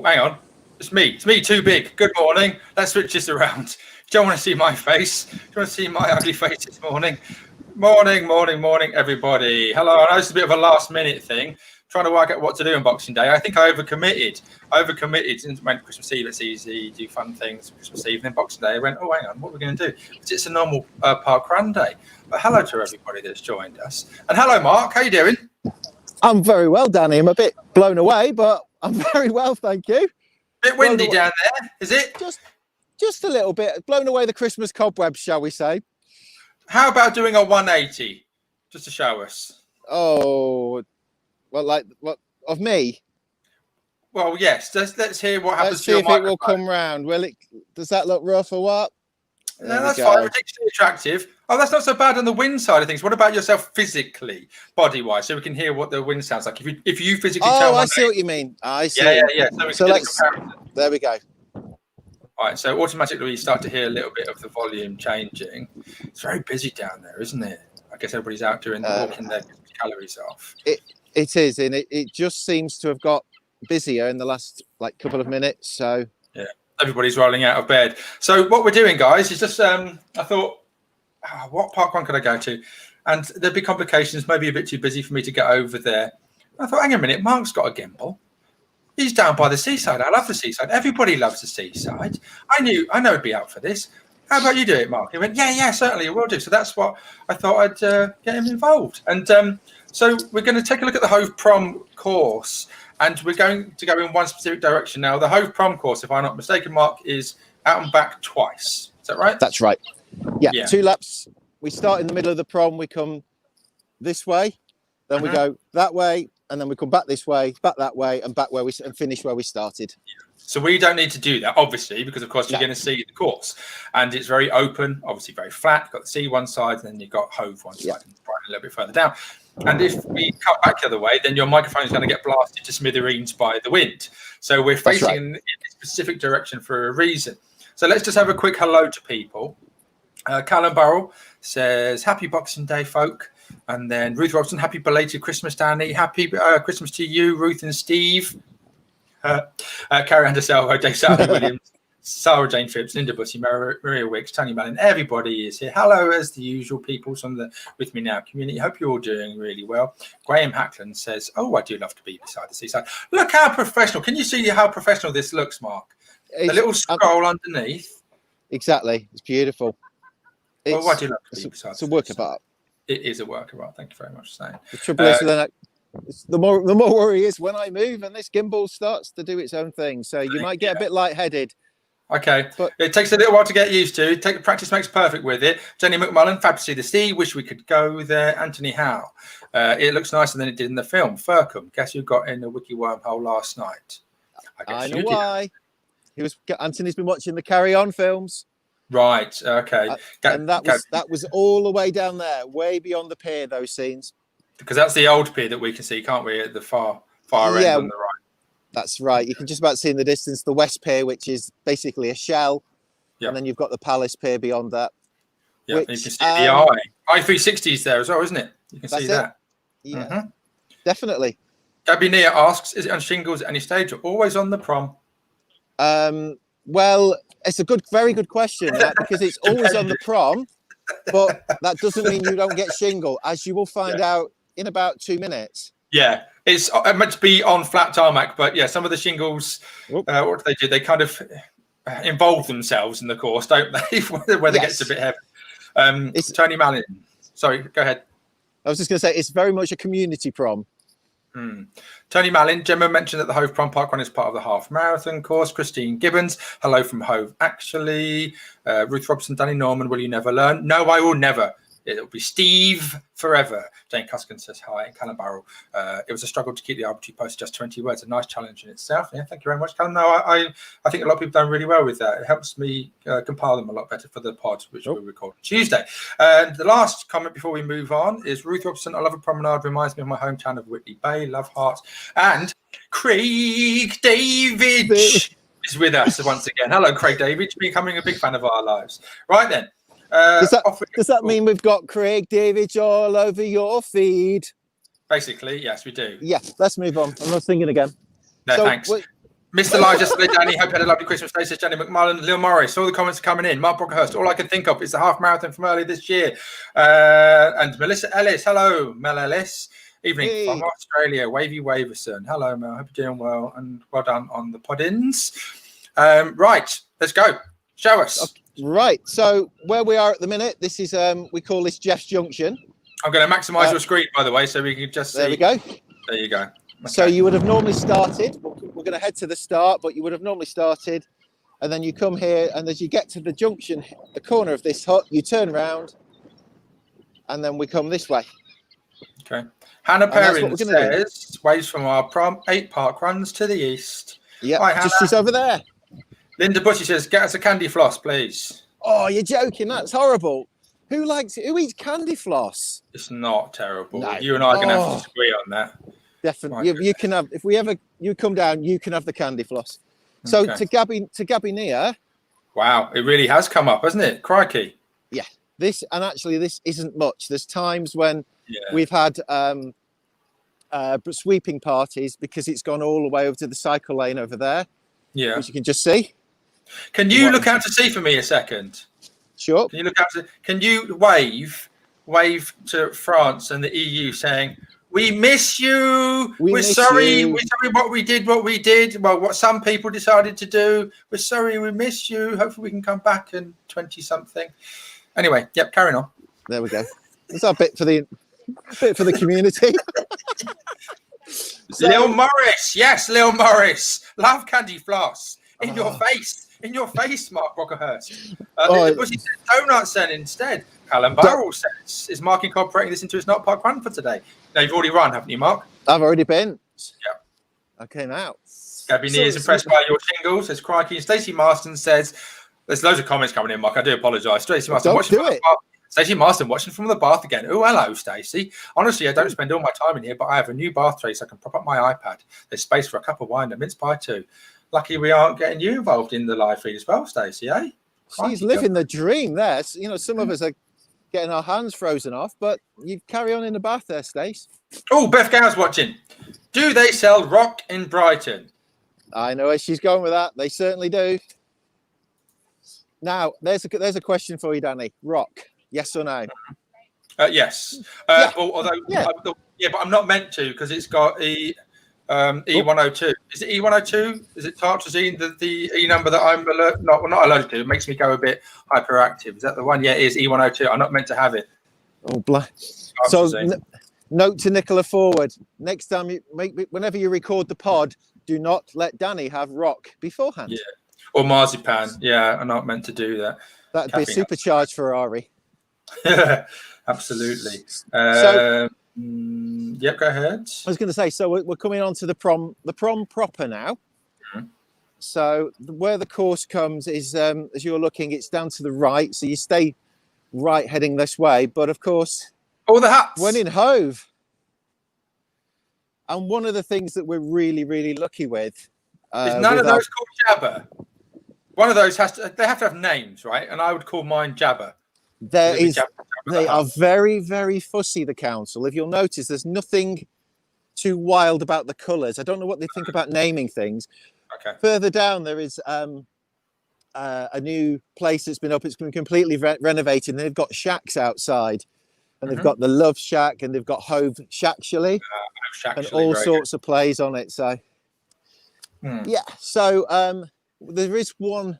Oh, hang on. It's me. It's me, too big. Good morning. Let's switch this around. You don't want to see my face. You want to see my ugly face this morning. Morning, everybody. Hello. I know it's a bit of a last-minute thing. Trying to work out what to do on Boxing Day. I think I overcommitted. And went Christmas Eve, it's easy, do fun things. Christmas Eve, then Boxing Day. I went, oh, hang on, what are we going to do? Because it's a normal parkrun day. But hello to everybody that's joined us. And hello, Mark. How you doing? I'm very well, Danny. I'm a bit blown away, but I'm very well, thank you. Bit windy down there, is it? Just a little bit. Blown away the Christmas cobwebs, shall we say. How about doing a 180, just to show us? Oh, well, what of me? Well, yes. Let's hear what happens. Let's see if it will come round. Will it? Does that look rough or what? No, that's fine. Ridiculously attractive. Oh, that's not so bad on the wind side of things. What about yourself physically, body-wise, so we can hear what the wind sounds like? If you physically tell. Oh, I see what you mean. I see. Yeah. So let's. There we go. All right. So automatically, you start to hear a little bit of the volume changing. It's very busy down there, isn't it? I guess everybody's out doing walking their calories off. It is, and it just seems to have got busier in the last couple of minutes. So yeah, everybody's rolling out of bed. So what we're doing, guys, is just I thought, what parkrun could I go to? And there'd be complications, maybe a bit too busy for me to get over there. I thought, hang a minute, Mark's got a gimbal. He's down by the seaside. I love the seaside. Everybody loves the seaside. I know he'd be out for this. How about you do it, Mark? He went, yeah, certainly, I will do. So that's what I thought I'd get him involved. And so we're going to take a look at the Hove Prom course, and we're going to go in one specific direction. Now, the Hove Prom course, if I'm not mistaken, Mark, is out and back twice. Is that right? That's right. Yeah. 2 laps. We start in the middle of the prom. We come this way, then we go that way, and then we come back this way, back that way, and back and finish where we started. So we don't need to do that, obviously, because, of course, you're going to see the course. And it's very open, obviously very flat. You've got the sea one side, and then you've got Hove one side, and Brighton a little bit further down. And if we cut back the other way, then your microphone is going to get blasted to smithereens by the wind. So we're facing in a specific direction for a reason. So let's just have a quick hello to people. Callum Burrell says, happy Boxing Day, folk. And then Ruth Robson, happy belated Christmas, Danny. Happy Christmas to you, Ruth and Steve. Carrie Anderselvo, Dave Sally Williams, Sarah Jane Phipps, Linda Bussey, Maria Wicks, Tony Mallon. Everybody is here. Hello, as the usual people from the With Me Now community. Hope you're all doing really well. Graham Hackland says, oh, I do love to be beside the seaside. Look how professional. Can you see how professional this looks, Mark? The little scroll underneath. Exactly. It's beautiful. I do love to be beside the seaside. It's a work of art. It is a work of art. Thank you very much for saying. The trouble is, the more worry is when I move and this gimbal starts to do its own thing. So you might get a bit lightheaded. Okay, but it takes a little while to get used to. Practice makes perfect with it. Jenny McMullen, fab to see the sea. Wish we could go there. Anthony Howe. It looks nicer than it did in the film. Furcombe. Guess who got in the wiki wormhole last night? I know why. Anthony's been watching the Carry On films. Right. Okay. And that was all the way down there, way beyond the pier. Those scenes. Because that's the old pier that we can see, can't we? At the far end on the right. That's right. You can just about see in the distance the West Pier, which is basically a shell. Yep. And then you've got the Palace Pier beyond that. Yeah, you can see the I360 is there as well, isn't it? You can see that. Yeah, definitely. Gabby Nia asks, is it on shingles at any stage or always on the prom? Well, it's a very good question, because it's always on the prom, but that doesn't mean you don't get shingle, as you will find out in about 2 minutes. Yeah, it's meant to be on flat tarmac, but yeah, some of the shingles, what do they do? They kind of involve themselves in the course, don't they? Where it gets a bit heavy. Tony Mallon. Sorry, go ahead. I was just going to say, it's very much a community prom. Tony Mallon, Gemma mentioned that the Hove Prom Parkrun is part of the half marathon course. Christine Gibbons, hello from Hove, actually. Ruth Robson, Danny Norman, will you never learn? No, I will never. It'll be Steve forever. Jane Cuskin says hi. Callum Barrel. It was a struggle to keep the arbitrary post to just 20 words. A nice challenge in itself. Yeah, thank you very much, Callum. No, I think a lot of people done really well with that. It helps me compile them a lot better for the pod, which we'll record on Tuesday. The last comment before we move on is Ruth Robson. I love a promenade. Reminds me of my hometown of Whitley Bay. Love hearts. And Craig David is with us once again. Hello, Craig David. Becoming a big fan of our lives. Right then. Does that mean we've got Craig David all over your feed? Basically, yes, we do. Yeah, let's move on. I'm not singing again. No, thanks. Mr. Lige yesterday, Danny. Hope you had a lovely Christmas day, says Jenny McMullen. Lil Morris, all the comments are coming in. Mark Brockhurst, all I can think of is the half marathon from earlier this year. And Melissa Ellis, hello, Mel Ellis. Evening from Australia, Wavy Waverson. Hello, Mel. Hope you're doing well and well done on the poddins. Right, let's go. Show us. Okay. Right, so where we are at the minute, this is we call this Jeff's Junction. I'm going to maximise your screen, by the way, so we can just see. There we go. There you go. Okay. So you would have normally started. We're going to head to the start, but you would have normally started, and then you come here, and as you get to the junction, the corner of this hut, you turn around, and then we come this way. Okay. Hannah Perrin says, waves from our prom, 8 park runs to the east. Yeah, she's over there. Linda Bushy says, get us a candy floss, please. Oh, you're joking. That's horrible. Who likes it? Who eats candy floss? It's not terrible. No. You and I are going to have to disagree on that. Definitely. You can have, if we ever, you come down, you can have the candy floss. So to Gabby Nia. Wow, it really has come up, hasn't it? Crikey. Yeah. This isn't much. There's times when we've had sweeping parties because it's gone all the way over to the cycle lane over there. Yeah. Which you can just see. Can you look out to sea for me a second? Sure. Can you look out to? Can you wave to France and the EU saying, "We miss you. We're sorry. We're sorry what we did. Well, what some people decided to do. We're sorry. We miss you. Hopefully, we can come back in 20-something." Anyway, yep. Carrying on. There we go. That's our bit for the community. Lil Morris, yes, Lil Morris. Love candy floss in your face. In your face, Mark Brockhurst. Was he donut sen instead? Alan Burrell says, is Mark incorporating this into his not park run for today? Now, you've already run, haven't you, Mark? I've already been. Yeah. Okay, now. Gabby Nia is impressed by your jingle, says Crikey. And Stacey Marston says, there's loads of comments coming in, Mark. I do apologise. Stacey Marston, Stacey Marston watching from the bath again. Oh, hello, Stacey. Honestly, I don't spend all my time in here, but I have a new bath tray so I can prop up my iPad. There's space for a cup of wine and a mince pie too. Lucky we aren't getting you involved in the live feed as well, Stacey, eh? She's living the dream there. You know, some of us are getting our hands frozen off, but you carry on in the bath there, Stace. Oh, Beth Gow's watching. Do they sell rock in Brighton? I know where she's going with that. They certainly do. Now, there's a question for you, Danny. Rock, yes or no? Yes. But I'm not meant to because it's got E102. Is it E102? Is it tartrazine, the E number that I'm not allergic to? It makes me go a bit hyperactive. Is that the one? Yeah, it is E102. I'm not meant to have it. Oh, so note to Nicola Forward. Next time, whenever you record the pod, do not let Danny have rock beforehand. Yeah. Or marzipan. Yeah, I'm not meant to do that. That'd be a supercharged Ferrari. Absolutely. Yep, go ahead. I was going to say, so we're coming on to the prom proper now. Mm-hmm. So where the course comes is, as you're looking, it's down to the right. So you stay right heading this way. But of course, all the huts. When in Hove. And one of the things that we're really, really lucky with. Is none of those called Jabber? One of those they have to have names, right? And I would call mine Jabber. They are very, very fussy, the council. If you'll notice, there's nothing too wild about the colours. I don't know what they think about naming things. Okay. Further down, there is a new place that's been up. It's been completely renovated, and they've got shacks outside. And they've got the Love Shack, and they've got Hove Shackshally, and all sorts of plays on it. So, yeah. So there is one.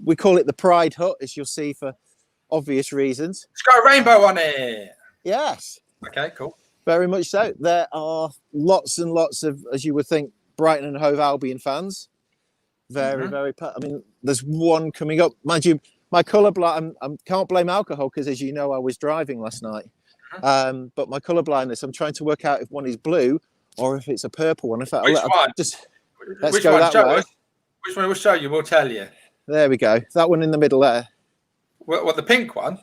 We call it the Pride Hut, as you'll see for obvious reasons. It's got a rainbow on it. Yes. Okay, cool. Very much so. There are lots and lots of, as you would think, Brighton and Hove Albion fans. Very, very. I mean, there's one coming up. Mind you, my colour blind. I can't blame alcohol because, as you know, I was driving last night. But my colour blindness, I'm trying to work out if one is blue or if it's a purple one. In fact, let's go that way. Which one will show you? We'll tell you. There we go. That one in the middle there. What the pink one?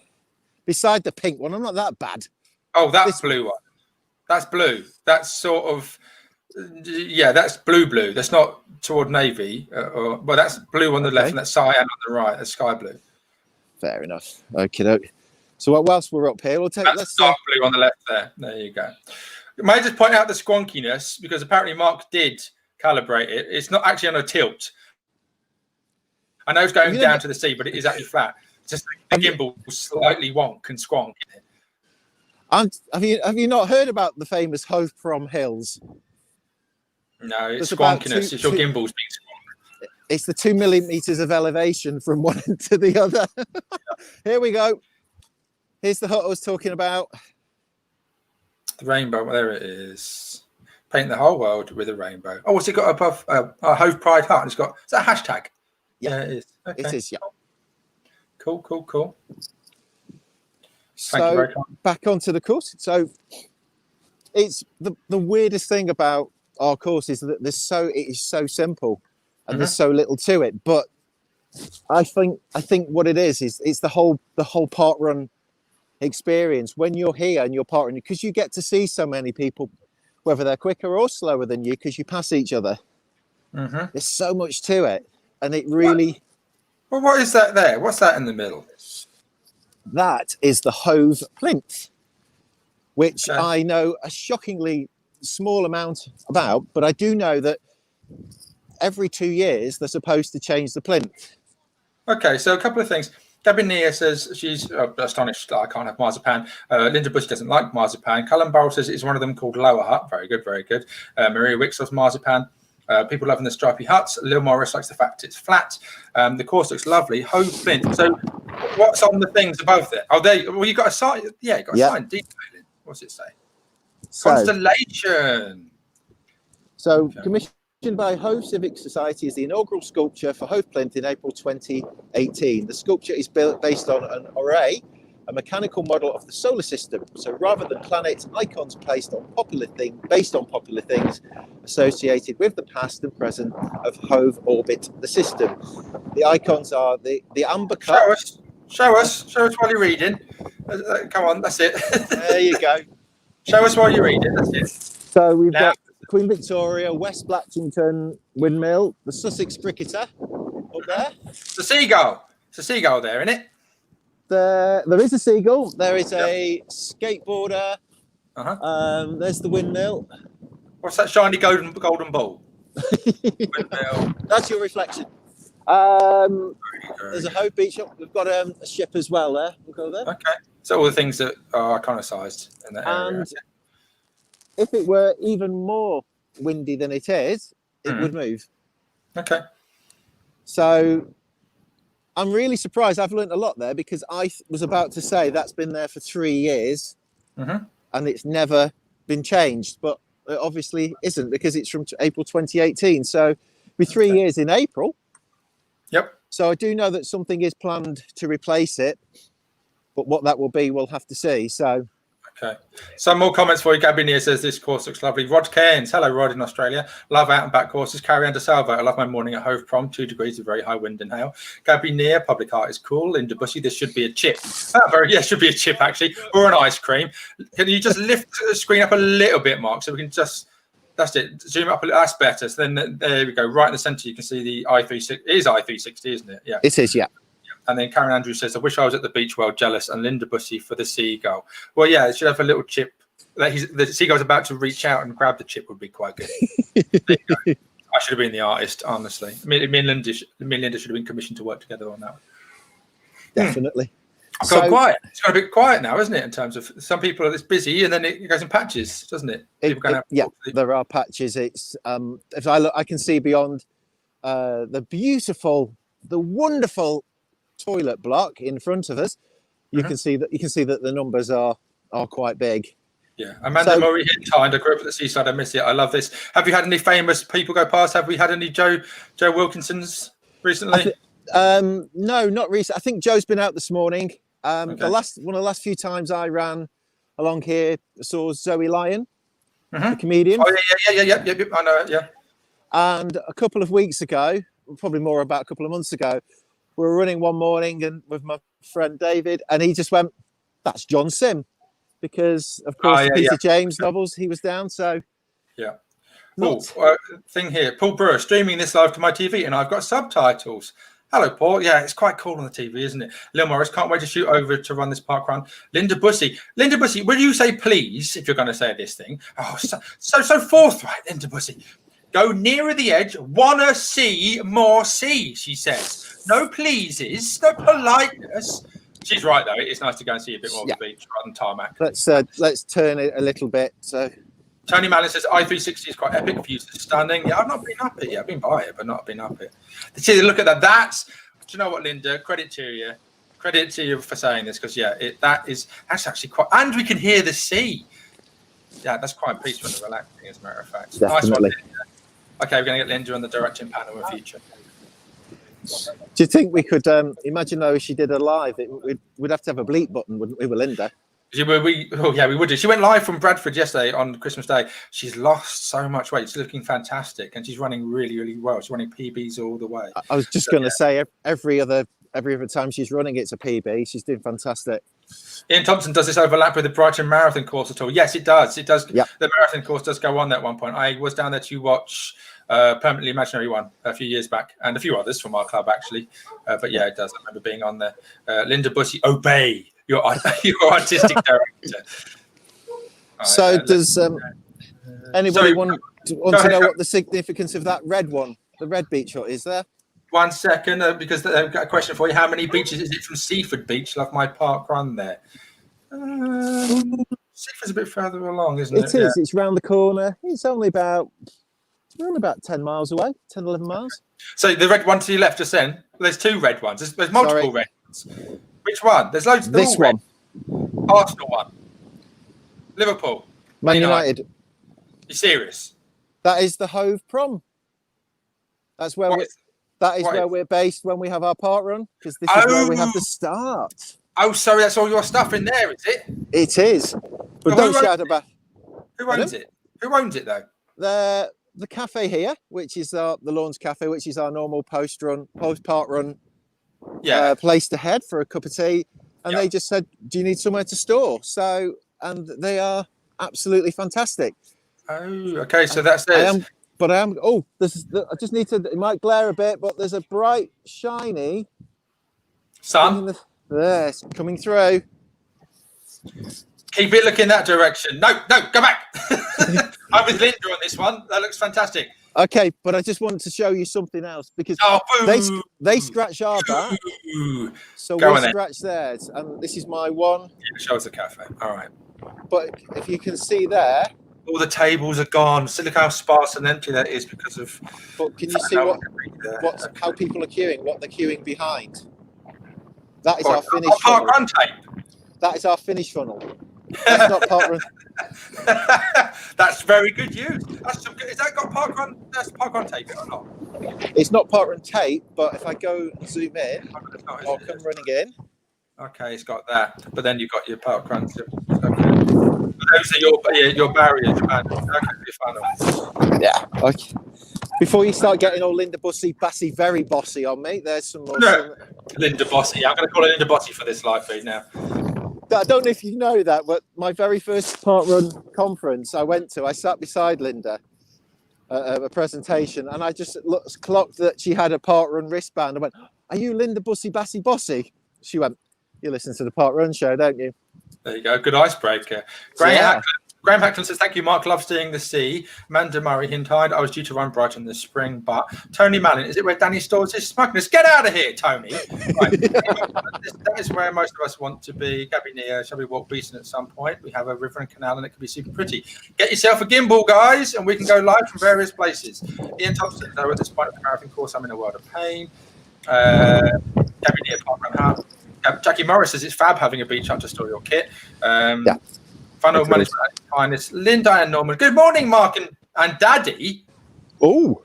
Beside the pink one. I'm not that bad. Oh, that's blue one. That's blue. That's sort of, that's blue. That's not toward navy. That's blue on the left and that's cyan on the right. That's sky blue. Fair enough. Okay, doke. So whilst we're up here, let's dark blue on the left there. There you go. May I just point out the squonkiness because apparently Mark did calibrate it. It's not actually on a tilt. I know it's going down to the sea, but it is actually flat. Just the gimbal slightly wonk and squonk. Have you not heard about the famous Hove Prom hills? No, it's squonkiness. It's your gimbal's being squonked. It's the 2 millimeters of elevation from one end to the other. Here we go. Here's the hut I was talking about. The rainbow. There it is. Paint the whole world with a rainbow. Oh, what's it got above? Hove Pride Hut. It's got. Is that a hashtag? Yeah, it is. Okay. It is. Yeah. Cool. So back onto the course. So it's the weirdest thing about our course is that it is so simple and there's so little to it. But I think what it is it's the whole parkrun experience when you're here and you're parkruning, because you get to see so many people, whether they're quicker or slower than you, because you pass each other. There's so much to it, and it really. Well, what is that there? What's that in the middle? That is the Hove plinth, which I know a shockingly small amount about, but I do know that every 2 years they're supposed to change the plinth. Okay, so a couple of things. Debbie Nia says she's astonished that I can't have marzipan. Linda Bush doesn't like marzipan. Cullen Barrel says it's one of them called Lower Hut. Very good. Maria Wicks loves marzipan. People loving the stripy huts. Lil Morris likes the fact it's flat. The course looks lovely. Hove plinth. So what's on the things above there? Oh, there. Well, you got a sign. Yeah, you got a sign detailing. What's it say? Constellation. So commissioned by Hove Civic Society is the inaugural sculpture for Hove plinth in April 2018. The sculpture is built based on an array, a mechanical model of the solar system. So rather than planets, icons based on popular things associated with the past and present of Hove orbit the system. The icons are the amber cup. Show us while you're reading. Come on, that's it. There you go. Show us while you're reading. That's it. So we've got Queen Victoria, West Blatchington Windmill, the Sussex Cricketer up there. The seagull. It's a seagull there, isn't it? There is a seagull. There is a skateboarder. There's the windmill. What's that shiny golden ball? Windmill. That's your reflection. There's a Hove Beach. We've got a ship as well there. We'll go there. Okay. So all the things that are iconicized in that area. And if it were even more windy than it is, it would move. Okay. So I'm really surprised. I've learned a lot there, because I was about to say that's been there for 3 years and it's never been changed, but it obviously isn't, because it's from April 2018. So it'll be 3 years in April. Yep. So I do know that something is planned to replace it, but what that will be, we'll have to see. So. Okay. Some more comments for you. Gabby Near says this course looks lovely. Rod Cairns, hello, Rod in Australia. Love out and back courses. Carrie Under Salvo, I love my morning at Hove Prom. 2 degrees of very high wind and hail. Gabby Near, public art is cool. Linda Bushy, this should be a chip. Should be a chip actually, or an ice cream. Can you just lift the screen up a little bit, Mark, so we can just. That's it. Zoom up a little. That's better. So then there we go. Right in the centre, you can see the i360. It is i360, isn't it? Yeah. It is. Yeah. And then Karen Andrews says, I wish I was at the beach well, jealous. And Linda Bussey for the seagull. Well, yeah, it should have a little chip. The seagull's about to reach out and grab the chip would be quite good. I should have been the artist, honestly. Me and Linda should have been commissioned to work together on that one. Definitely. It's got quiet. It's got a bit quiet now, isn't it? In terms of some people are this busy, and then it goes in patches, doesn't it? There are patches. It's if I look, I can see beyond the wonderful toilet block in front of us. You can see that the numbers are quite big. Yeah, Amanda Murray Hintind. I grew up at the Seaside. I miss it. I love this. Have you had any famous people go past? Have we had any Joe Wilkinsons recently? No, not recently. I think Joe's been out this morning. One of the last few times I ran along here, I saw Zoe Lyon, the comedian. Oh yeah. I know it. Yeah. And a couple of weeks ago, probably more about a couple of months ago, we were running one morning and with my friend David, and he just went, "That's John Sim," because of course Peter James novels he was down. So yeah. Thing here, Paul Brewer streaming this live to my TV, and I've got subtitles. Hello, Paul. Yeah, it's quite cool on the TV, isn't it? Lil Morris, can't wait to shoot over to run this park run. Linda Bussey, will you say please if you're going to say this thing? Oh, so forthright, Linda Bussey. Go nearer the edge. Wanna see more sea, she says. No pleases, no politeness. She's right, though. It's nice to go and see a bit more of the beach rather than tarmac. Let's turn it a little bit. So Tony Mallon says I-360 is quite epic. Views are stunning. Yeah, I've not been up it. Yeah, I've been by it, but not been up it. See, look at that. Do you know what, Linda? Credit to you. Credit to you for saying this, because that's actually quite. And we can hear the sea. Yeah, that's quite peaceful and relaxing, as a matter of fact. Definitely. Nice one, Linda. Okay, we're going to get Linda on the directing panel in the future. Do you think we could imagine though if she did a live? We'd have to have a bleep button, wouldn't we, with Linda? We would do. She went live from Bradford yesterday on Christmas Day. She's lost so much weight. She's looking fantastic, and she's running really, really well. She's running PBs all the way. I was just going to say every other time she's running, it's a PB. She's doing fantastic. Ian Thompson, does this overlap with the Brighton Marathon course at all? Yes, it does. It does. Yep. The marathon course does go on at one point. I was down there to watch Permanently Imaginary one a few years back, and a few others from our club actually. But yeah, it does. I remember being on there. Linda Bussey, obey your artistic director. So does anybody want to know what the significance of that red one, the red beach hut, is there? 1 second, because I've got a question for you. How many beaches is it from Seaford Beach? Love my park run there. Seaford's a bit further along, isn't it? It is. Yeah. It's round the corner. It's only about 10 miles away, 10, 11 miles. So the red one to your left, just then. There's two red ones. There's multiple red ones. Which one? There's loads. This one. Arsenal one. Liverpool. Man United. You serious? That is the Hove Prom. That's where we're based when we have our park run, because this is where we have the start. Oh, sorry, that's all your stuff in there, is it? It is. But don't shout about. Who owns it? Who owns it though? The cafe here, which is the Lawns Cafe, which is our normal post park run place to head for a cup of tea. And they just said, do you need somewhere to store? So, and they are absolutely fantastic. Oh, okay. So that's it. I just need to, it might glare a bit, but there's a bright, shiny sun. It's coming through. Keep it looking that direction. No, go back. I'm with Linda on this one. That looks fantastic. Okay, but I just wanted to show you something else, because they scratch our back, so we scratch theirs, and this is my one. Yeah, show us the cafe. All right. But if you can see there, all the tables are gone. So look how sparse and empty that is because of. But can you see how people are queuing? What they're queuing behind? That is our finish funnel. Park run tape. That is our finish funnel. That's not park run. That's very good use. That's some good. Is that got park run? That's park run tape or not? It's not park run tape, but if I go zoom in, I'll come running in. Okay, it's got that. But then you've got your park run. Okay. Those are your barriers, man. Okay, yeah. Okay. Before you start getting all Linda Bassey, very bossy on me, there's some more. No. Linda Bossy. I'm going to call her Linda Bossy for this live feed now. I don't know if you know that, but my very first park run conference I sat beside Linda at a presentation, and I just clocked that she had a park run wristband. I went, "Are you Linda Bassey Bossy?" She went, "You listen to the park run show, don't you?" There you go. Good icebreaker. Graham Hackland says, thank you, Mark. Love seeing the sea. Amanda Murray hinted, I was due to run Brighton this spring, but Tony Mallon, is it where Danny stores his smugness? Get out of here, Tony. Right. That is where most of us want to be. Gabby Nia, shall we walk Beeston at some point? We have a river and canal and it can be super pretty. Get yourself a gimbal, guys, and we can go live from various places. Ian Thompson, though, at this point of the marathon course, I'm in a world of pain. Gabby Nia, Parkrun Hub. Jackie Morris says it's fab having a beach hut to store your kit. Fun of management at its finest. Linda and Norman. Good morning, Mark and Daddy. Oh.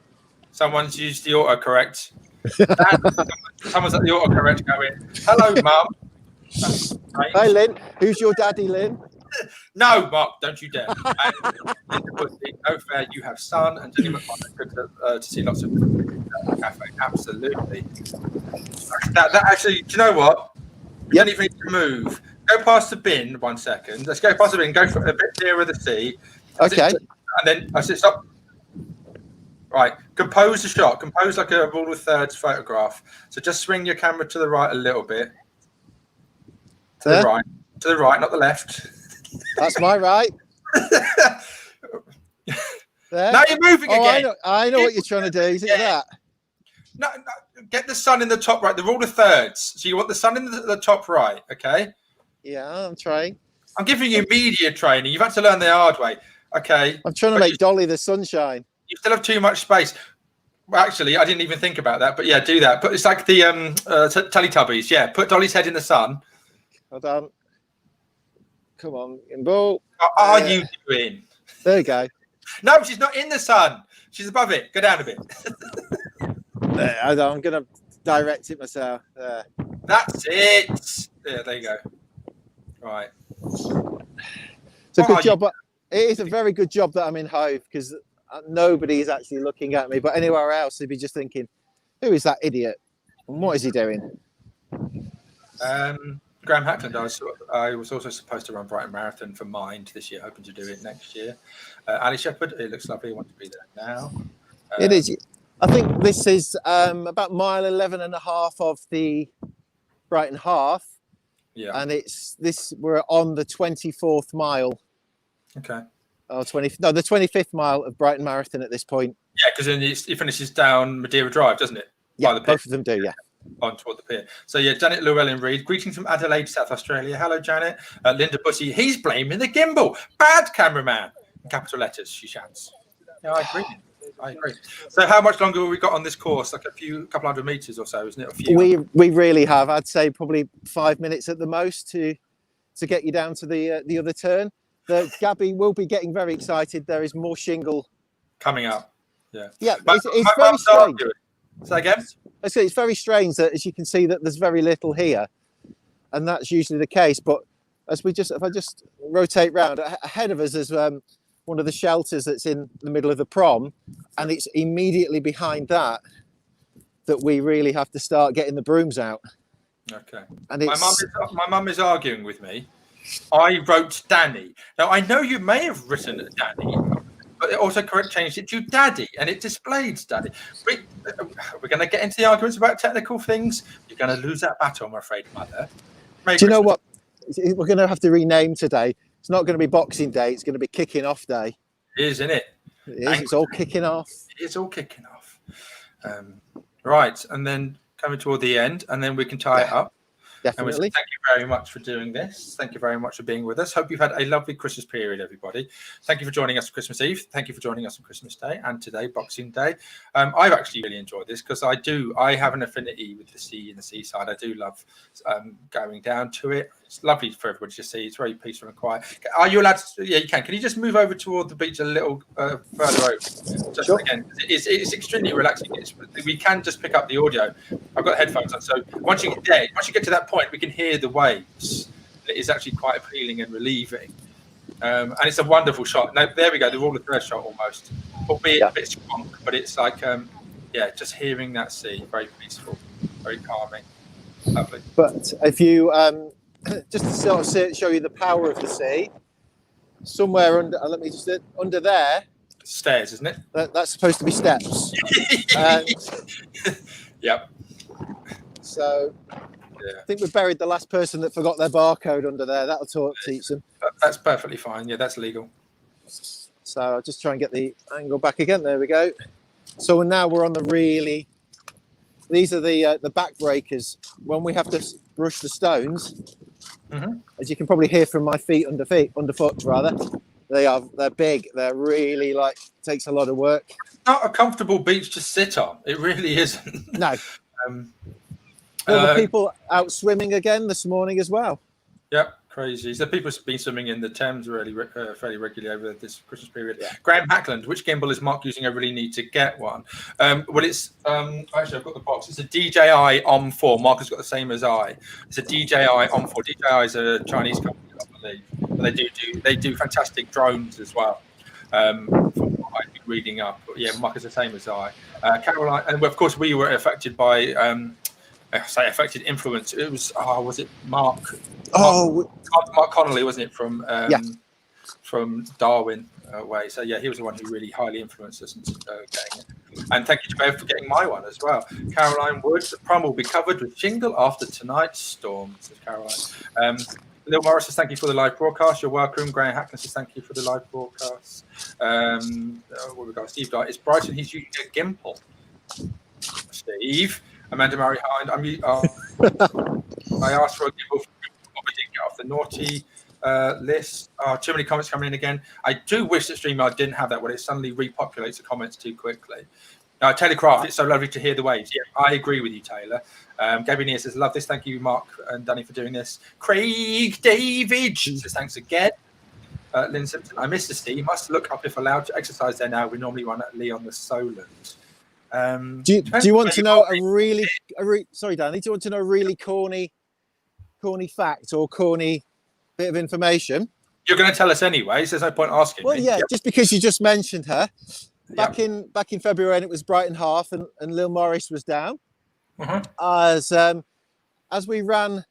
Someone's used the autocorrect. Someone's at the autocorrect going, hello, Mum. Hi, Lynn. Who's your daddy, Lynn? No, Mark, don't you dare. No fair, you have son. And Jenny McConnell, good to see lots of cafe. Absolutely. That actually, do you know what? You don't even need to move. Go past the bin 1 second. Let's go past the bin. Go for a bit nearer the sea. Okay. And then I said, stop. Right. Compose the shot. Compose like a rule of thirds photograph. So just swing your camera to the right a little bit. To the right. To the right, not the left. That's my right. There. Now you're moving again. I know what you're trying to do. Look at that. No, get the sun in the top right. The rule of thirds. So you want the sun in the top right, okay? Yeah, I'm trying. I'm giving you media training. You've had to learn the hard way, okay? I'm trying to make Dolly the sunshine. You still have too much space. Well, actually, I didn't even think about that. But yeah, do that. But it's like the Teletubbies. Yeah, put Dolly's head in the sun. Hold on. Come on, Gimbal. What are you doing? There you go. No, she's not in the sun. She's above it. Go down a bit. There, I'm going to direct it myself. There. That's it. Yeah, there you go. Right. It's a good job. It is a very good job that I'm in Hove because nobody is actually looking at me. But anywhere else, they'd be just thinking, who is that idiot? And what is he doing? Graham Hackland, I was also supposed to run Brighton Marathon for Mind this year, hoping to do it next year. Ali Shepherd, it looks lovely. I want to be there now. It is. I think this is about mile 11 and a half of the Brighton half. Yeah. And we're on the 24th mile. Okay. Oh, the 25th mile of Brighton Marathon at this point. Yeah, because then it finishes down Madeira Drive, doesn't it? Yeah, both of them do, yeah. On toward the pier. So yeah, Janet Llewellyn-Reid, greetings from Adelaide, South Australia. Hello, Janet. Linda Bussey, he's blaming the gimbal. Bad cameraman. In capital letters, she shouts. Yeah, I agree. So how much longer have we got on this course? Like a couple hundred meters or so, isn't it? A few. We really have. I'd say probably 5 minutes at the most to get you down to the other turn. Gabby will be getting very excited. There is more shingle coming up. Yeah. Yeah, it's very strange. Say again? I say it's very strange that, as you can see, that there's very little here, and that's usually the case. But if I just rotate round ahead of us, there's one of the shelters that's in the middle of the prom, and it's immediately behind that we really have to start getting the brooms out. Okay. And my mum is arguing with me. I wrote Danny. Now I know you may have written Danny, but it also changed it to Daddy, and it displayed Daddy. We're going to get into the arguments about technical things. You're going to lose that battle, I'm afraid, Mother. Do you know what? We're going to have to rename today. It's not going to be Boxing Day. It's going to be Kicking Off Day. It is, isn't it? It is. It's all kicking off. It's all kicking off. Right, and then coming toward the end, and then we can tie it up. Definitely. Thank you very much for doing this. Thank you very much for being with us. Hope you've had a lovely Christmas period, everybody. Thank you for joining us for Christmas Eve. Thank you for joining us on Christmas Day and today, Boxing Day. I've actually really enjoyed this because I have an affinity with the sea and the seaside. I do love going down to it. It's lovely for everybody to see. It's very peaceful and quiet. Are you allowed to? Yeah, you can. Can you just move over toward the beach a little further over? Just sure. Again, it's extremely relaxing. We can just pick up the audio. I've got headphones on, so once you get to that point, we can hear the waves. It is actually quite appealing and relieving, and it's a wonderful shot. Now, there we go. The rule of third shot almost, albeit a bit strong, but it's like just hearing that sea, very peaceful, very calming, lovely. But if you just to sort of show you the power of the sea, somewhere under there. Stairs, isn't it? That's supposed to be steps. Yep. So I think we buried the last person that forgot their barcode under there. That'll teach them. That's perfectly fine. Yeah, that's legal. So I'll just try and get the angle back again. There we go. So now we're on these are the back breakers. When we have to brush the stones, as you can probably hear from my underfoot rather, they're big. They're really takes a lot of work. Not a comfortable beach to sit on. It really isn't. No. All the people out swimming again this morning as well. Yep, crazy. So people have been swimming in the Thames really fairly regularly over this Christmas period. Yeah. Graham Hackland, which gimbal is Mark using? I really need to get one. Well, it's actually I've got the box. It's a DJI OM4. Mark has got the same as I. It's a DJI OM4. DJI is a Chinese company, I believe. But they do fantastic drones as well. From what I've been reading up. But yeah, Mark is the same as I. Caroline, and of course we were affected by affected influence. It was it Mark? Mark Connolly, wasn't it, from Darwin way? So yeah, he was the one who really highly influenced us into getting it. And thank you to both for getting my one as well. Caroline Woods, the prom will be covered with shingle after tonight's storm, says Caroline. Lil Morris says, thank you for the live broadcast. You're welcome. Graham Hackness says, thank you for the live broadcast. What we got? Steve Dye. It's Brighton. He's using a gimple. Steve. Amanda Murray Hind. I asked for a gimple, but we didn't get off the naughty list. Too many comments coming in again. I do wish that StreamYard didn't have that when it suddenly repopulates the comments too quickly. Taylor Craft, it's so lovely to hear the waves. Yeah, I agree with you, Taylor. Gabby Nia says, love this. Thank you, Mark and Danny, for doing this. Craig David says, thanks again. Lynn Simpson, I miss the sea. Must look up if allowed to exercise there now. We normally run at Lee on the Solent. Do you want to know sorry, Danny, do you want to know a really corny fact or corny bit of information? You're going to tell us anyway, so there's no point asking. Well, me. yeah, just because you just mentioned her. Back in February, and it was Brighton half, and Lil Morris was down. As we ran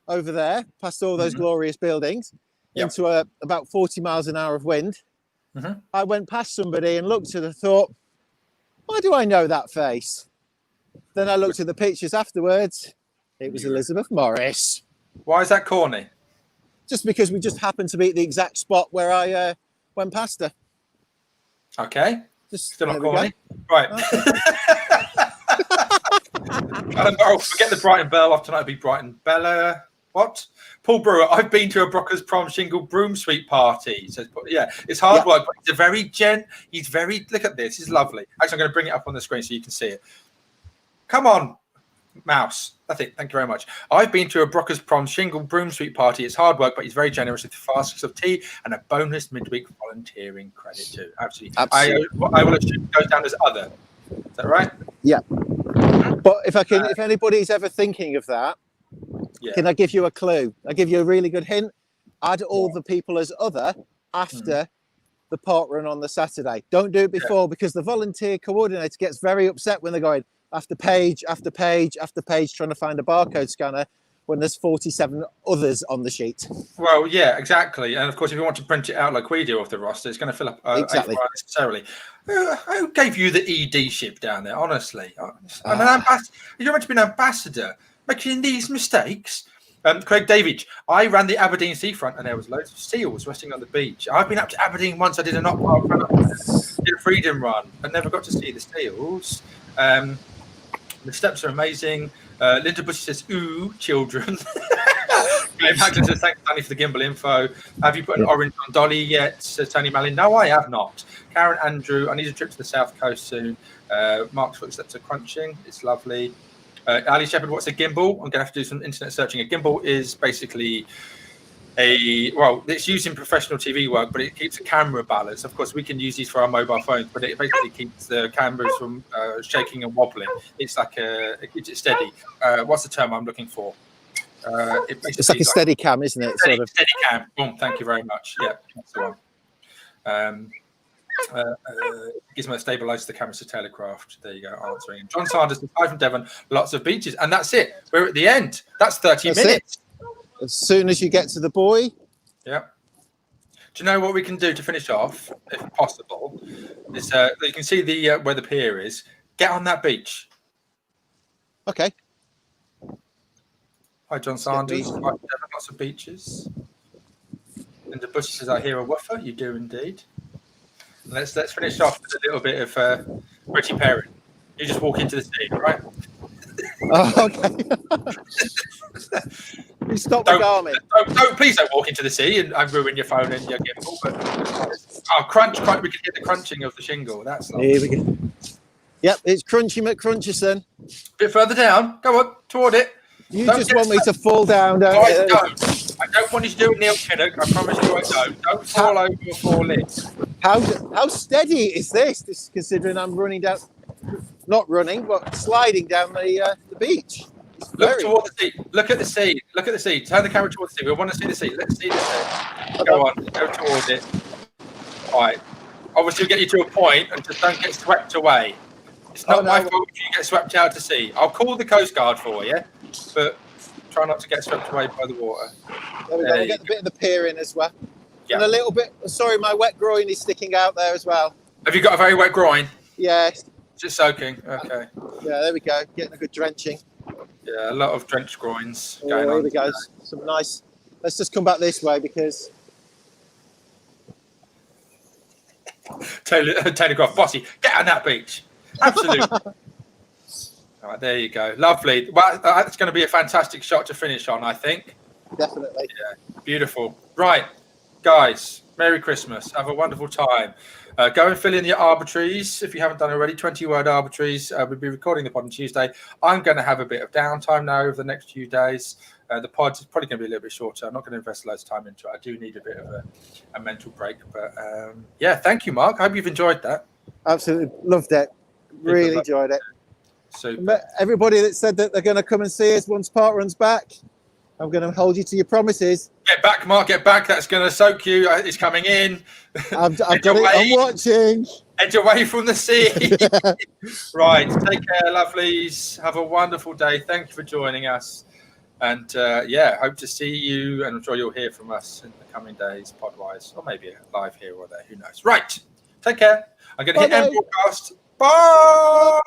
over there past all those glorious buildings into about 40 miles an hour of wind, I went past somebody and looked at her, thought, why do I know that face? Then I looked at the pictures afterwards. It was Elizabeth Morris. Why is that corny? Just because we just happened to be at the exact spot where I went past her. Okay. Still not corny. Right. Forget the Brighton Bell. Off tonight will be Brighton Bella. What? Paul Brewer, I've been to a Brockers Prom shingle broom sweep party. Says, yeah, it's hard work, but he's a very he's very, look at this. He's lovely. Actually, I'm going to bring it up on the screen so you can see it. Come on, mouse. That's it. Thank you very much. I've been to a Brockers Prom shingle broom sweep party. It's hard work, but he's very generous with flasks of tea and a bonus midweek volunteering credit too. Absolutely. I will assume it goes down as other. Is that right? Yeah. But if anybody's ever thinking of that, can I give you a clue? I give you a really good hint. Add all the people as other after the parkrun on the Saturday. Don't do it before because the volunteer coordinator gets very upset when they're going after page after page after page trying to find a barcode scanner when there's 47 others on the sheet. Well, yeah, exactly. And of course, if you want to print it out like we do off the roster, it's going to fill up exactly necessarily. Who gave you the ED ship down there? Honestly, I'm an ambassador. You're meant to be an ambassador. Making these mistakes. Craig David, I ran the Aberdeen seafront and there was loads of seals resting on the beach. I've been up to Aberdeen once. I did did a freedom run and never got to see the seals. The steps are amazing. Linda Bush says, ooh, children. Graham Hackton says, thanks, Danny, for the gimbal info. Have you put an orange on Dolly yet? Says Tony Mallin. No, I have not. Karen Andrew, I need a trip to the South Coast soon. Mark's footsteps are crunching. It's lovely. Ali Shepherd, what's a gimbal? I'm going to have to do some internet searching. A gimbal is basically it's used in professional TV work, but it keeps a camera balance. Of course, we can use these for our mobile phones, but it basically keeps the cameras from shaking and wobbling. It's like it keeps it steady. What's the term I'm looking for? It's like a steady cam, isn't it? Steady cam. Boom. Thank you very much. Yeah, that's the one. Gizmo stabilizes the camera to Taylor Craft. There you go, answering. And John Sanders, hi from Devon, lots of beaches. And that's it. We're at the end. That's 30 minutes. As soon as you get to the buoy. Yeah. Do you know what we can do to finish off, if possible? Is you can see the where the pier is. Get on that beach. Okay. Hi, John Sanders. Hi, Devon, lots of beaches. Linda Bush says, I hear a woofer. You do indeed. Let's finish off with a little bit of Richie Perry. You just walk into the sea, right? Oh, okay. You stop the Garmin. Please don't walk into the sea and ruin your phone and your gimbal. But crunch! We can hear the crunching of the shingle. That's lovely. Here we go. Yep, it's Crunchy McCruncherson. A bit further down. Go on, toward it. You just want me to fall down, don't you? I don't want you to do a Neil Kinnock. I promise you I don't. Don't fall over or fall in. How steady is this? Considering I'm running down, not running, but sliding down the beach. Look toward the sea. Look at the sea. Look at the sea. Turn the camera towards the sea. We want to see the sea. Let's see the sea. Go on. Go towards it. All right. Obviously, we'll get you to a point and just don't get swept away. It's not my fault if you get swept out to sea. I'll call the Coast Guard for you, but try not to get swept away by the water. There we go. We'll get a bit of the pier in as well. Yeah. And a little bit. Sorry, my wet groin is sticking out there as well. Have you got a very wet groin? Yeah. Just soaking. Okay. Yeah, there we go. Getting a good drenching. Yeah, a lot of drenched groins Oh, going on. here we go. Some nice. Let's just come back this way because. Taylor Groff, bossy, get on that beach. Absolutely. All right, there you go. Lovely. Well, that's going to be a fantastic shot to finish on, I think. Definitely. Yeah, beautiful. Right, guys, Merry Christmas. Have a wonderful time. Go and fill in your arbitraries if you haven't done already. 20-word arbitraries. We'll be recording the pod on Tuesday. I'm going to have a bit of downtime now over the next few days. The pod is probably going to be a little bit shorter. I'm not going to invest loads of time into it. I do need a bit of a mental break. But yeah, thank you, Mark. I hope you've enjoyed that. Absolutely loved it. Really enjoyed it. Super. Everybody that said that they're going to come and see us once parkrun's back, I'm going to hold you to your promises. Get back, Mark. Get back. That's going to soak you. It's coming in. I've got it. I'm watching. Edge away from the sea. Right. Take care, lovelies. Have a wonderful day. Thank you for joining us. And yeah, hope to see you. And I'm sure you'll hear from us in the coming days, pod-wise, or maybe live here or there. Who knows? Right. Take care. I'm going to hit end broadcast. Bye.